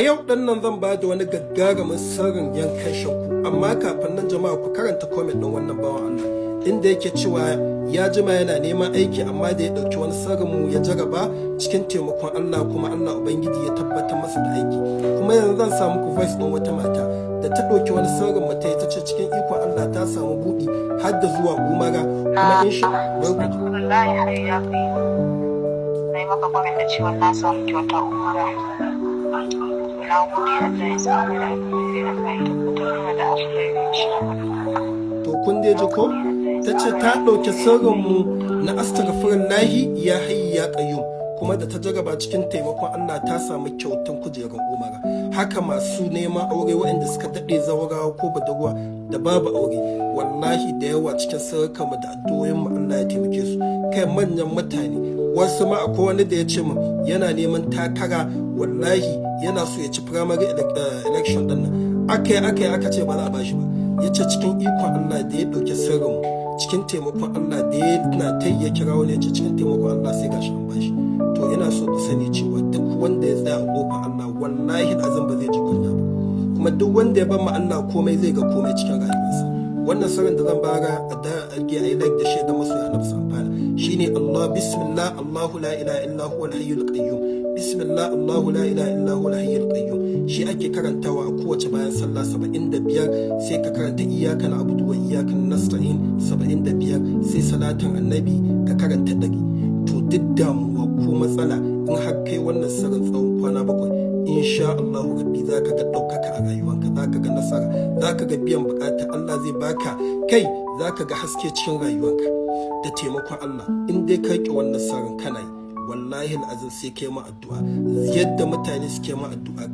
A yau ɗan nan zan ba da wani gagarumin sirrin yankan shakku, amma kafin nan jama'a ku karanta comment ɗin wannan bawan Allah inda yake cewa ya jima yana neman aiki amma da ya ɗauki wani sirrin mu ya jaraba cikin taimakon Allah kuma Allah Ubangiji ya tabbatar masa da aiki. Kuma yanzu zan samu ku voice ɗin wata mata da ta ɗauki wani sirrin mu ta ce cikin ikon Allah ta samu buɗi har da zuwa umara kuma insha Allah na maka comment da cewa na samu kyauta umara. Na gode Allah ya samu da Allah ya tabbatar da alheri. To kun dai ji ko? Ta ce ta ɗauki sirrinmu na astaghfirullahi ya hayyu ya qayyum, kuma da ta jaraba cikin taimakon Allah ta samu kyautan kujerar umara. Haka masu neman aure waɗanda suka daɗe zawarawa ko budurwa da babu aure, wallahi da yawa cikin sirrikanmu da addu'o'inmu Allah ya taimake su. Kai manyan mutane, wasu ma akwai wani da ya ce min yana neman takara, wallahi yana so ya ci primary election ɗin nan. Aka ce ba za a bashi ba. Ya ce cikin ikon Allah da ya ɗauki sirrinmu, cikin taimakon Allah da ya na ta ya kira wani ya ce cikin taimakon Allah sai gashi an bashi. To yana so ku sani cewa duk wanda ya tsaya a ƙofar Allah wallahi azan ba zai ji kunya ba, kuma duk wanda ya bar ma Allah komai zai ga komai cikin rayuwarsa. Wannan sirrin da zan bara a da ake ayi like da shaida masu ya nafsa amfana shine Allah bismillah Allahu la ilaha illa huwa al-hayyul qayyum. Bismillah Allahu la ilaha illa huwa al-hayyul qayyum. Shi ake karantawa a kowace bayan sallah 75, sai ka karanta iyyaka na'budu wa iyyaka nasta'in 75, sai salatin annabi ka karanta 100. To duk damuwa ko matsala in har kai wannan sirrin tsawon kwana 7, insha Allah rabbi zaka ga daukaka a rayuwanka, zaka ga nasara, zaka ga biyan bukata, Allah zai baka kai, zaka ga haske cikin rayuwanka da taimakon Allah. In dai ka ki wannan sirrin kana yi, wallahi al'azim sai kai ma addu'a yadda mutane suke ma addu'a.